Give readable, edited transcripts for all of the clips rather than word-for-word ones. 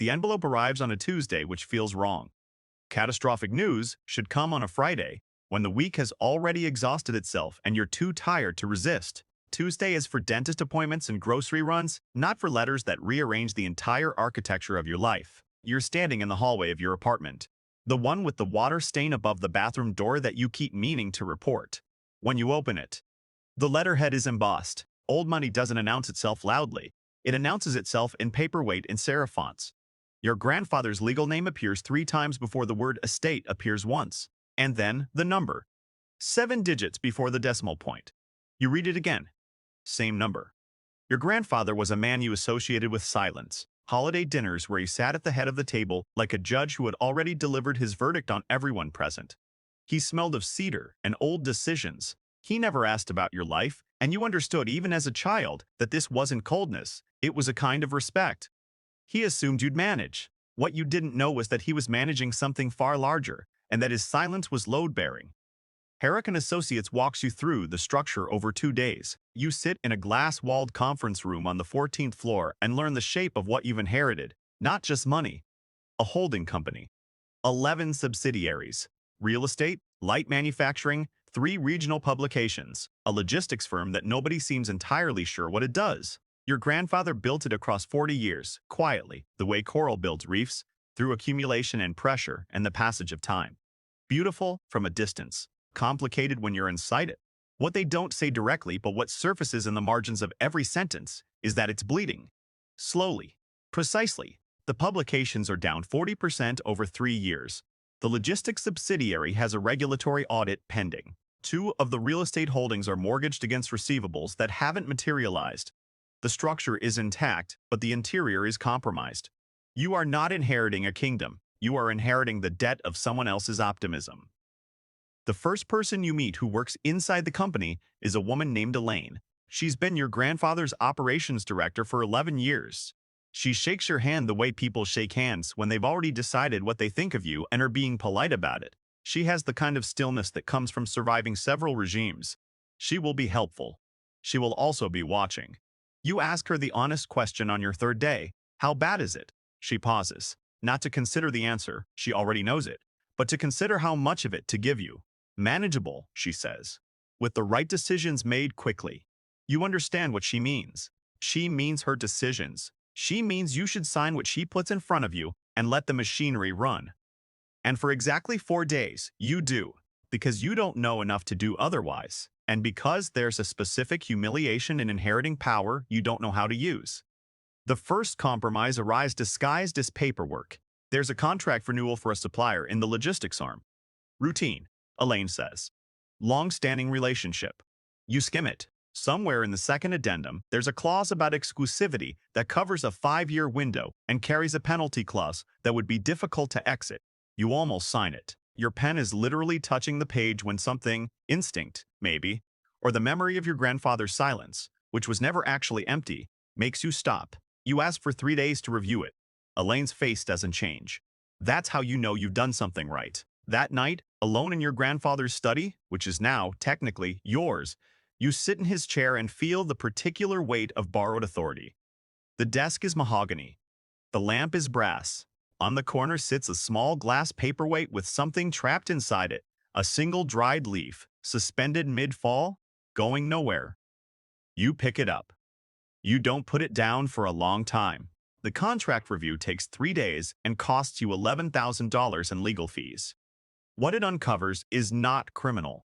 The envelope arrives on a Tuesday, which feels wrong. Catastrophic news should come on a Friday, when the week has already exhausted itself and you're too tired to resist. Tuesday is for dentist appointments and grocery runs, not for letters that rearrange the entire architecture of your life. You're standing in the hallway of your apartment, the one with the water stain above the bathroom door that you keep meaning to report. When you open it, the letterhead is embossed. Old money doesn't announce itself loudly. It announces itself in paperweight and serif fonts. Your grandfather's legal name appears 3 times before the word estate appears once, and then the number, 7 digits before the decimal point. You read it again. Same number. Your grandfather was a man you associated with silence, holiday dinners where he sat at the head of the table like a judge who had already delivered his verdict on everyone present. He smelled of cedar and old decisions. He never asked about your life, and you understood even as a child that this wasn't coldness, it was a kind of respect. He assumed you'd manage. What you didn't know was that he was managing something far larger, and that his silence was load-bearing. Herrick & Associates walks you through the structure over 2 days. You sit in a glass-walled conference room on the 14th floor and learn the shape of what you've inherited, not just money. A holding company. 11 subsidiaries. Real estate, light manufacturing, 3 regional publications, a logistics firm that nobody seems entirely sure what it does. Your grandfather built it across 40 years, quietly, the way coral builds reefs, through accumulation and pressure and the passage of time. Beautiful from a distance, complicated when you're inside it. What they don't say directly, but what surfaces in the margins of every sentence, is that it's bleeding. Slowly. Precisely. The publications are down 40% over 3 years. The logistics subsidiary has a regulatory audit pending. 2 of the real estate holdings are mortgaged against receivables that haven't materialized. The structure is intact, but the interior is compromised. You are not inheriting a kingdom. You are inheriting the debt of someone else's optimism. The first person you meet who works inside the company is a woman named Elaine. She's been your grandfather's operations director for 11 years. She shakes your hand the way people shake hands when they've already decided what they think of you and are being polite about it. She has the kind of stillness that comes from surviving several regimes. She will be helpful. She will also be watching. You ask her the honest question on your 3rd day. How bad is it? She pauses. Not to consider the answer, she already knows it, but to consider how much of it to give you. Manageable, she says. With the right decisions made quickly. You understand what she means. She means her decisions. She means you should sign what she puts in front of you and let the machinery run. And for exactly 4 days, you do, because you don't know enough to do otherwise. And because there's a specific humiliation in inheriting power you don't know how to use. The first compromise arrives disguised as paperwork. There's a contract renewal for a supplier in the logistics arm. Routine, Elaine says. Long-standing relationship. You skim it. Somewhere in the second addendum, there's a clause about exclusivity that covers a 5-year window and carries a penalty clause that would be difficult to exit. You almost sign it. Your pen is literally touching the page when something, instinct, maybe, or the memory of your grandfather's silence, which was never actually empty, makes you stop. You ask for 3 days to review it. Elaine's face doesn't change. That's how you know you've done something right. That night, alone in your grandfather's study, which is now, technically, yours, you sit in his chair and feel the particular weight of borrowed authority. The desk is mahogany. The lamp is brass. On the corner sits a small glass paperweight with something trapped inside it, a single dried leaf, suspended mid-fall, going nowhere. You pick it up. You don't put it down for a long time. The contract review takes 3 days and costs you $11,000 in legal fees. What it uncovers is not criminal.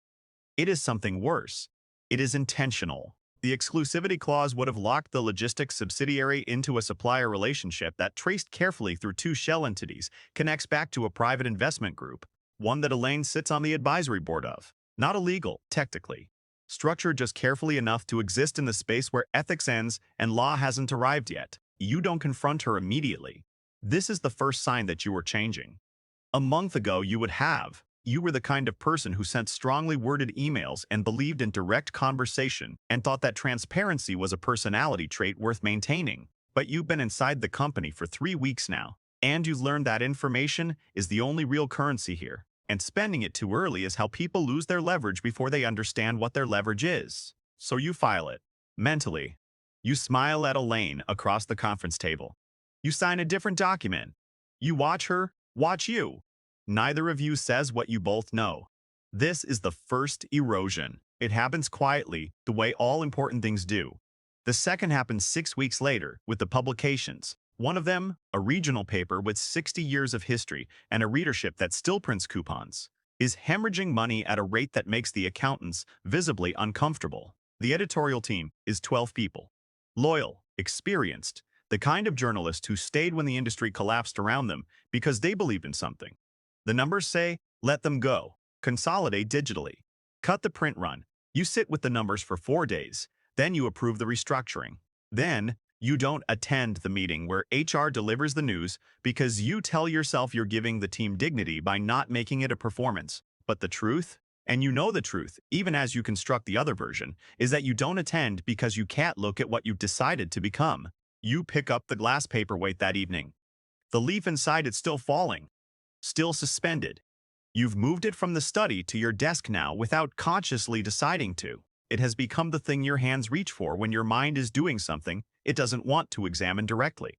It is something worse. It is intentional. The exclusivity clause would have locked the logistics subsidiary into a supplier relationship that, traced carefully through 2 shell entities, connects back to a private investment group, one that Elaine sits on the advisory board of. Not illegal, technically. Structured just carefully enough to exist in the space where ethics ends and law hasn't arrived yet. You don't confront her immediately. This is the first sign that you are changing. A month ago, you would have. You were the kind of person who sent strongly worded emails and believed in direct conversation and thought that transparency was a personality trait worth maintaining. But you've been inside the company for 3 weeks now, and you've learned that information is the only real currency here. And spending it too early is how people lose their leverage before they understand what their leverage is. So you file it. Mentally, you smile at Elaine across the conference table. You sign a different document. You watch her, watch you. Neither of you says what you both know. This is the first erosion. It happens quietly, the way all important things do. The second happens 6 weeks later, with the publications. One of them, a regional paper with 60 years of history and a readership that still prints coupons, is hemorrhaging money at a rate that makes the accountants visibly uncomfortable. The editorial team is 12 people. Loyal, experienced, the kind of journalists who stayed when the industry collapsed around them because they believed in something. The numbers say, let them go. Consolidate digitally. Cut the print run. You sit with the numbers for 4 days. Then you approve the restructuring. Then you don't attend the meeting where HR delivers the news because you tell yourself you're giving the team dignity by not making it a performance. But the truth, and you know the truth, even as you construct the other version, is that you don't attend because you can't look at what you've decided to become. You pick up the glass paperweight that evening. The leaf inside it's still falling, still suspended. You've moved it from the study to your desk now without consciously deciding to. It has become the thing your hands reach for when your mind is doing something it doesn't want to examine directly.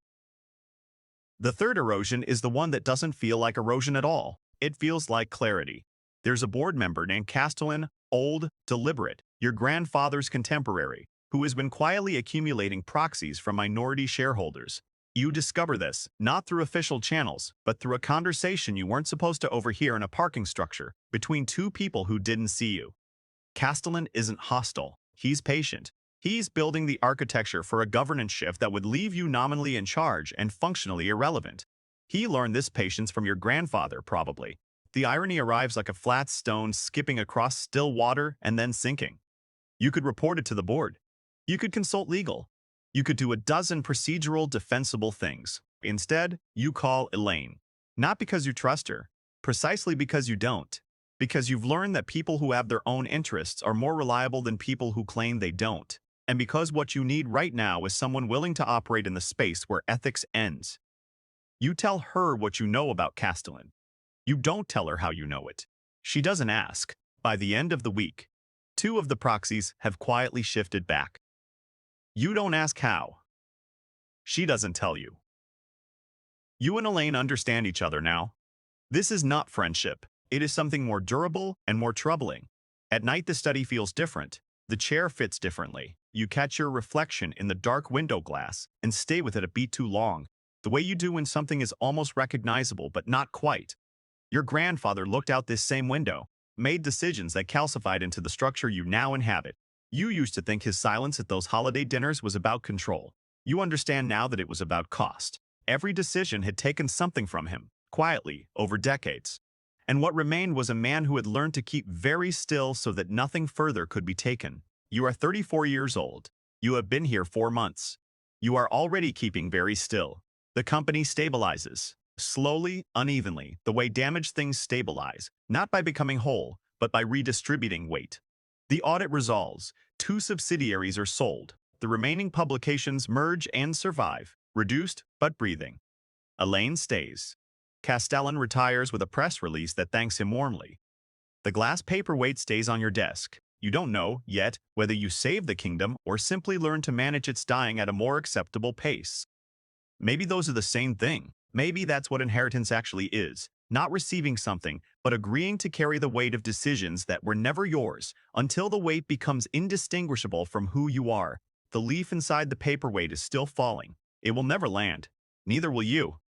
The third erosion is the one that doesn't feel like erosion at all. It feels like clarity. There's a board member named Castellan, old, deliberate, your grandfather's contemporary, who has been quietly accumulating proxies from minority shareholders. You discover this, not through official channels, but through a conversation you weren't supposed to overhear in a parking structure between two people who didn't see you. Castellan isn't hostile. He's patient. He's building the architecture for a governance shift that would leave you nominally in charge and functionally irrelevant. He learned this patience from your grandfather, probably. The irony arrives like a flat stone skipping across still water and then sinking. You could report it to the board. You could consult legal. You could do a dozen procedural, defensible things. Instead, you call Elaine. Not because you trust her, precisely because you don't. Because you've learned that people who have their own interests are more reliable than people who claim they don't. And because what you need right now is someone willing to operate in the space where ethics ends. You tell her what you know about Castellan. You don't tell her how you know it. She doesn't ask. By the end of the week, 2 of the proxies have quietly shifted back. You don't ask how. She doesn't tell you. You and Elaine understand each other now. This is not friendship. It is something more durable and more troubling. At night, the study feels different. The chair fits differently. You catch your reflection in the dark window glass and stay with it a beat too long, the way you do when something is almost recognizable but not quite. Your grandfather looked out this same window, made decisions that calcified into the structure you now inhabit. You used to think his silence at those holiday dinners was about control. You understand now that it was about cost. Every decision had taken something from him, quietly, over decades. And what remained was a man who had learned to keep very still so that nothing further could be taken. You are 34 years old. You have been here 4 months. You are already keeping very still. The company stabilizes. Slowly, unevenly, the way damaged things stabilize, not by becoming whole, but by redistributing weight. The audit resolves. 2 subsidiaries are sold. The remaining publications merge and survive, reduced but breathing. Elaine stays. Castellan retires with a press release that thanks him warmly. The glass paperweight stays on your desk. You don't know, yet, whether you save the kingdom or simply learn to manage its dying at a more acceptable pace. Maybe those are the same thing. Maybe that's what inheritance actually is. Not receiving something, but agreeing to carry the weight of decisions that were never yours until the weight becomes indistinguishable from who you are. The leaf inside the paperweight is still falling. It will never land. Neither will you.